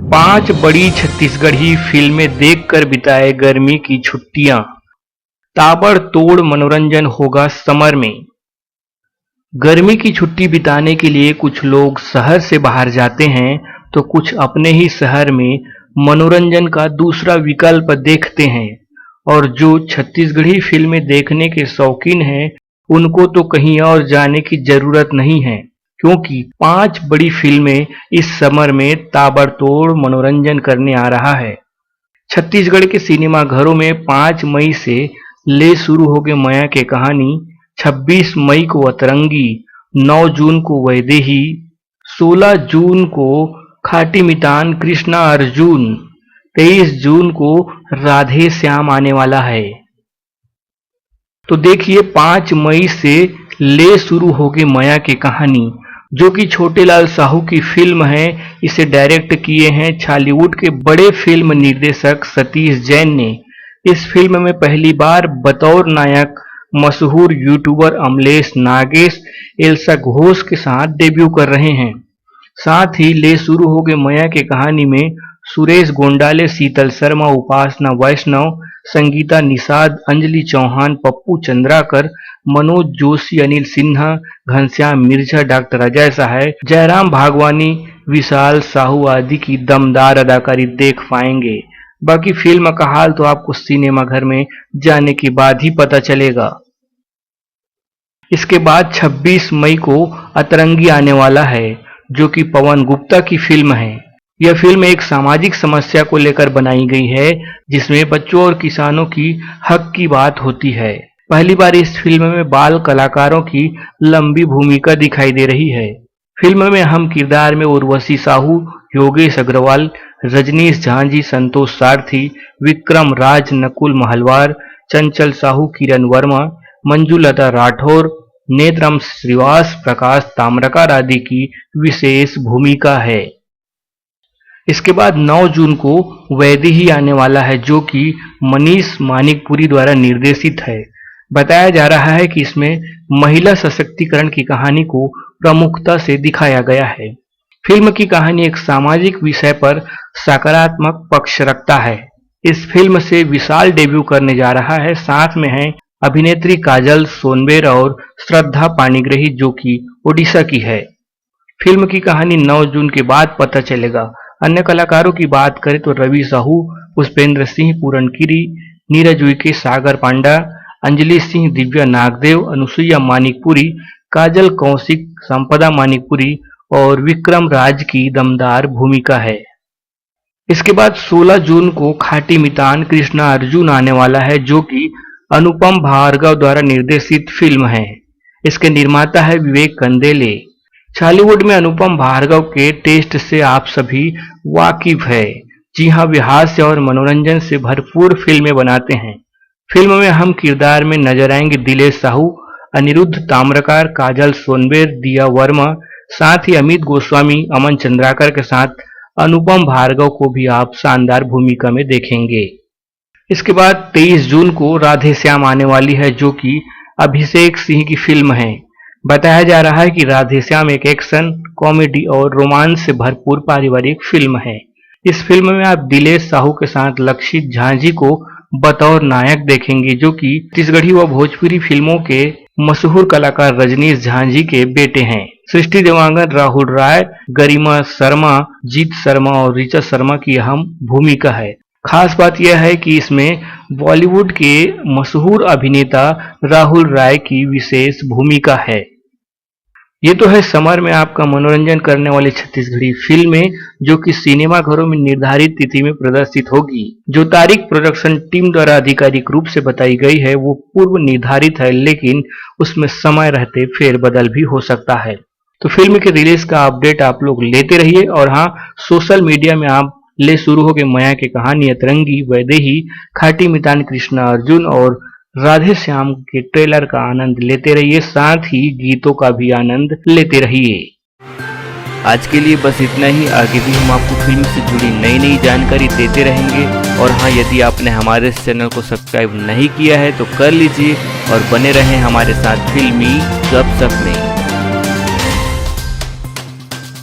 5 बड़ी छत्तीसगढ़ी फिल्में देखकर बिताए गर्मी की छुट्टियां। ताबड़तोड़ मनोरंजन होगा समर में। गर्मी की छुट्टी बिताने के लिए कुछ लोग शहर से बाहर जाते हैं तो कुछ अपने ही शहर में मनोरंजन का दूसरा विकल्प देखते हैं। और जो छत्तीसगढ़ी फिल्में देखने के शौकीन हैं उनको तो कहीं और जाने की जरूरत नहीं है, क्योंकि 5 बड़ी फिल्में इस समर में ताबड़तोड़ मनोरंजन करने आ रहा है। छत्तीसगढ़ के सिनेमा घरों में 5 मई से ले शुरू होगी माया की कहानी, 26 मई को अतरंगी, 9 जून को वैदेही, 16 जून को खाटी मितान कृष्णा अर्जुन, 23 जून को राधे श्याम आने वाला है। तो देखिए 5 मई से ले शुरू होगी माया की कहानी, जो कि छोटेलाल साहू की फिल्म है। इसे डायरेक्ट किए हैं छालीवुड के बड़े फिल्म निर्देशक सतीश जैन ने। इस फिल्म में पहली बार बतौर नायक मशहूर यूट्यूबर अमलेश नागेश एल्सा घोष के साथ डेब्यू कर रहे हैं। साथ ही ले शुरू होगी माया की कहानी में सुरेश गोंडाले, शीतल शर्मा, उपासना वैष्णव, संगीता निषाद, अंजलि चौहान, पप्पू चंद्राकर, मनोज जोशी, अनिल सिन्हा, घनश्याम मिर्जा, डॉक्टर अजय सहाय, जयराम भागवानी, विशाल साहू आदि की दमदार अदाकारी देख पाएंगे। बाकी फिल्म का हाल तो आपको सिनेमा घर में जाने के बाद ही पता चलेगा। इसके बाद 26 मई को अतरंगी आने वाला है, जो कि पवन गुप्ता की फिल्म है। यह फिल्म एक सामाजिक समस्या को लेकर बनाई गई है, जिसमें बच्चों और किसानों की हक की बात होती है। पहली बार इस फिल्म में बाल कलाकारों की लंबी भूमिका दिखाई दे रही है। फिल्म में अहम किरदार में उर्वशी साहू, योगेश अग्रवाल, रजनीश झांझी, संतोष सारथी, विक्रम राज, नकुल महलवार, चंचल साहू, किरण वर्मा, मंजुलता राठौर, नेत्रम श्रीवास, प्रकाश ताम्रकार आदि की विशेष भूमिका है। इसके बाद 9 जून को वैदेही आने वाला है, जो कि मनीष मानिकपुरी द्वारा निर्देशित है। बताया जा रहा है कि इसमें महिला सशक्तिकरण की कहानी को प्रमुखता से दिखाया गया है। फिल्म की कहानी एक सामाजिक विषय पर सकारात्मक पक्ष रखता है। इस फिल्म से विशाल डेब्यू करने जा रहा है। साथ में है अभिनेत्री काजल सोनबेर और श्रद्धा पाणिग्रही, जो कि ओडिशा की है। फिल्म की कहानी 9 जून के बाद पता चलेगा। अन्य कलाकारों की बात करें तो रवि साहू, पुष्पेंद्र सिंह, पूरणगिरी, नीरज उइके, सागर पांडा, अंजलि सिंह, दिव्या नागदेव, अनुसुईया मानिकपुरी, काजल कौशिक, संपदा मानिकपुरी और विक्रम राज की दमदार भूमिका है। इसके बाद 16 जून को खाटी मितान कृष्णा अर्जुन आने वाला है, जो कि अनुपम भार्गव द्वारा निर्देशित फिल्म है। इसके निर्माता है विवेक कंदेले। छालीवुड में अनुपम भार्गव के टेस्ट से आप सभी वाकिफ है। जी हाँ, वे हास्य और मनोरंजन से भरपूर फिल्में बनाते हैं। फिल्म में हम किरदार में नजर आएंगे दिलेश साहू, अनिरुद्ध ताम्रकार, काजल सोनबेर, दिया वर्मा, साथ ही अमित गोस्वामी, अमन चंद्राकर के साथ अनुपम भार्गव को भी आप शानदार भूमिका में देखेंगे। इसके बाद 23 जून को राधे श्याम आने वाली है, जो कि अभिषेक सिंह की फिल्म है। बताया जा रहा है कि राधे श्याम एक एक्शन, कॉमेडी और रोमांस से भरपूर पारिवारिक फिल्म है। इस फिल्म में आप दिलेश साहू के साथ लक्षित झांझी को बतौर नायक देखेंगे, जो कि छत्तीसगढ़ी व भोजपुरी फिल्मों के मशहूर कलाकार रजनीश झांझी के बेटे हैं। सृष्टि देवांगन, राहुल राय, गरिमा शर्मा, जीत शर्मा और ऋचा शर्मा की अहम भूमिका है। खास बात यह है कि इसमें बॉलीवुड के मशहूर अभिनेता राहुल राय की विशेष भूमिका है। ये तो है समर में आपका मनोरंजन करने वाली छत्तीसगढ़ी फिल्में, जो कि सिनेमा घरों में निर्धारित तिथि में प्रदर्शित होगी। जो तारीख प्रोडक्शन टीम द्वारा आधिकारिक रूप से बताई गई है वो पूर्व निर्धारित है, लेकिन उसमें समय रहते फेरबदल भी हो सकता है। तो फिल्म के रिलीज का अपडेट आप लोग लेते रहिए। और हाँ, सोशल मीडिया में आप ले शुरू हो गए माया की कहानी, अतरंगी, वैदेही, खाटी मितान कृष्णा अर्जुन और राधे श्याम के ट्रेलर का आनंद लेते रहिए, साथ ही गीतों का भी आनंद लेते रहिए। आज के लिए बस इतना ही। आगे भी हम आपको फिल्म से जुड़ी नई नई जानकारी देते रहेंगे। और हाँ, यदि आपने हमारे इस चैनल को सब्सक्राइब नहीं किया है तो कर लीजिए और बने रहें हमारे साथ फिल्मी गपशप में।